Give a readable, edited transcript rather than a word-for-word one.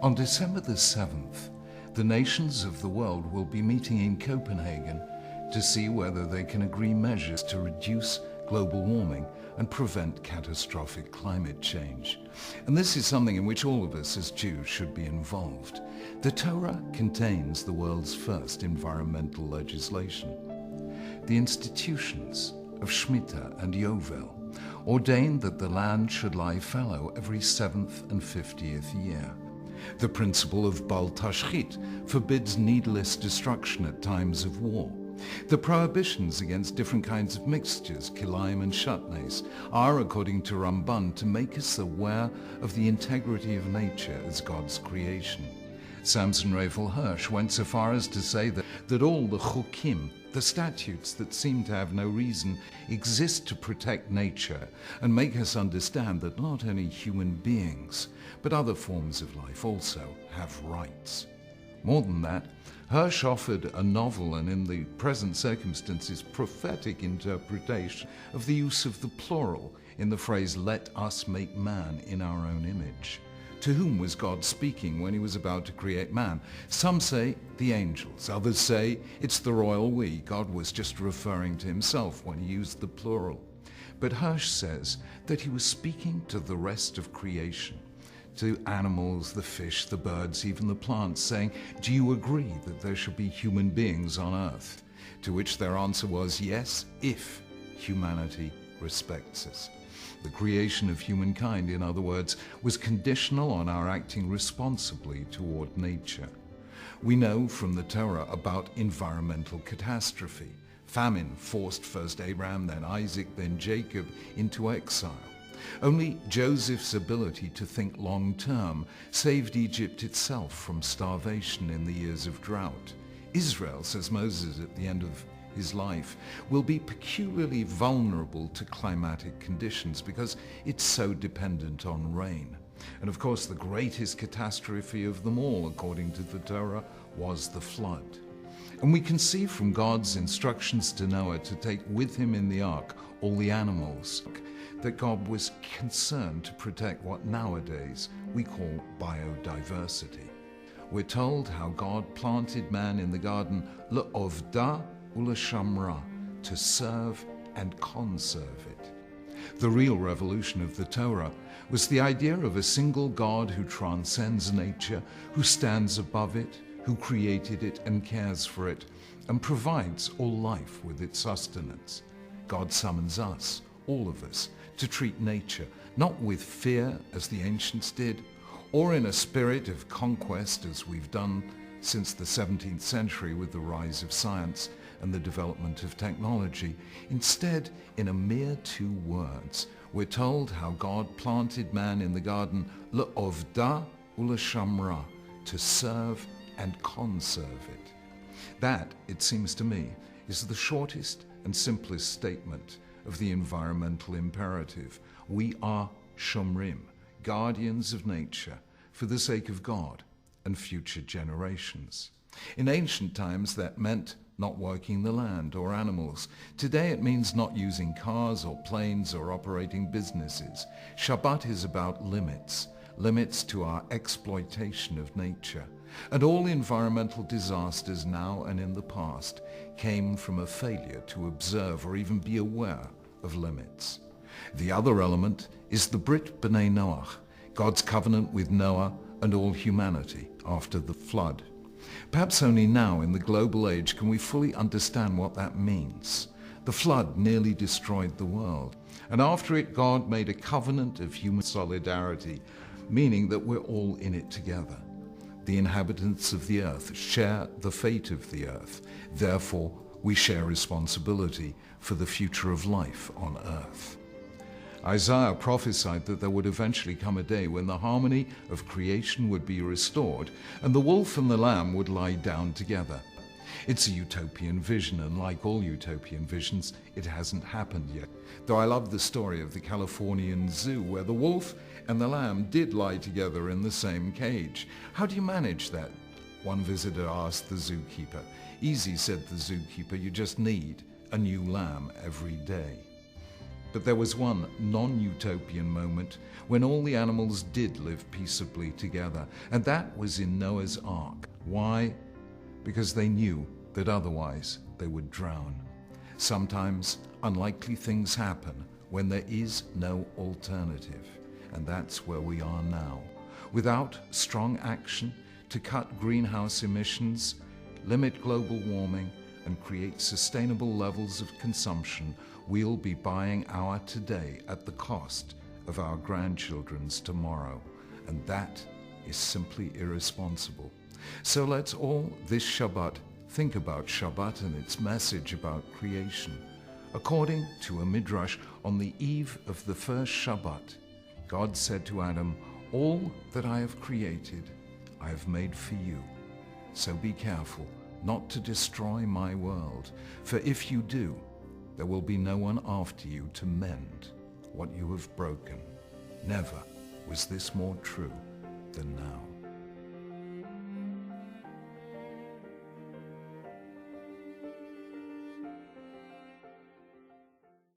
On December the 7th, the nations of the world will be meeting in Copenhagen to see whether they can agree measures to reduce global warming and prevent catastrophic climate change. And this is something in which all of us as Jews should be involved. The Torah contains the world's first environmental legislation. The institutions of Shemitah and Yovel ordained that the land should lie fallow every 7th and 50th year. The principle of Bal Tashchit forbids needless destruction at times of war. The prohibitions against different kinds of mixtures, kilayim and shatnes, are, according to Ramban, to make us aware of the integrity of nature as God's creation. Samson Raphael Hirsch went so far as to say that all the chukim, the statutes that seem to have no reason, exist to protect nature and make us understand that not only human beings, but other forms of life also have rights. More than that, Hirsch offered a novel and, in the present circumstances, prophetic interpretation of the use of the plural in the phrase, "Let us make man in our own image." To whom was God speaking when he was about to create man? Some say the angels, others say it's the royal we. God was just referring to himself when he used the plural. But Hirsch says that he was speaking to the rest of creation, to animals, the fish, the birds, even the plants, saying, "Do you agree that there should be human beings on earth?" To which their answer was, yes, if humanity respects us. The creation of humankind, in other words, was conditional on our acting responsibly toward nature. We know from the Torah about environmental catastrophe. Famine forced first Abraham, then Isaac, then Jacob into exile. Only Joseph's ability to think long-term saved Egypt itself from starvation in the years of drought. Israel, says Moses at the end of his life, will be peculiarly vulnerable to climatic conditions because it's so dependent on rain. And of course, the greatest catastrophe of them all, according to the Torah, was the flood. And we can see from God's instructions to Noah to take with him in the ark all the animals, that God was concerned to protect what nowadays we call biodiversity. We're told how God planted man in the garden le'ovda u'leshamra, to serve and conserve it. The real revolution of the Torah was the idea of a single God who transcends nature, who stands above it, who created it and cares for it, and provides all life with its sustenance. God summons us, all of us, to treat nature not with fear as the ancients did, or in a spirit of conquest as we've done since the 17th century with the rise of science and the development of technology. Instead, in a mere 2 words, we're told how God planted man in the garden le'ovda u'leshamra, to serve and conserve it. That, it seems to me, is the shortest and simplest statement of the environmental imperative. We are shomrim, guardians of nature, for the sake of God and future generations. In ancient times, that meant not working the land or animals. Today it means not using cars or planes or operating businesses. Shabbat is about limits to our exploitation of nature. And all environmental disasters now and in the past came from a failure to observe or even be aware of limits. The other element is the Brit B'nai Noach, God's covenant with Noah and all humanity after the flood. Perhaps only now in the global age can we fully understand what that means. The flood nearly destroyed the world, and after it God made a covenant of human solidarity, meaning that we're all in it together. The inhabitants of the earth share the fate of the earth. Therefore, we share responsibility for the future of life on earth. Isaiah prophesied that there would eventually come a day when the harmony of creation would be restored and the wolf and the lamb would lie down together. It's a utopian vision, and like all utopian visions, it hasn't happened yet. Though I love the story of the Californian zoo where the wolf and the lamb did lie together in the same cage. How do you manage that? One visitor asked the zookeeper. Easy, said the zookeeper, you just need a new lamb every day. But there was one non-utopian moment when all the animals did live peaceably together, and that was in Noah's Ark. Why? Because they knew that otherwise they would drown. Sometimes unlikely things happen when there is no alternative, and that's where we are now. Without strong action to cut greenhouse emissions, limit global warming, and create sustainable levels of consumption, we'll be buying our today at the cost of our grandchildren's tomorrow, and that is simply irresponsible. So let's all this Shabbat think about Shabbat and its message about creation. According to a midrash, on the eve of the first Shabbat, God said to Adam, "All that I have created, I have made for you. So be careful not to destroy my world, for if you do, there will be no one after you to mend what you have broken." Never was this more true than now.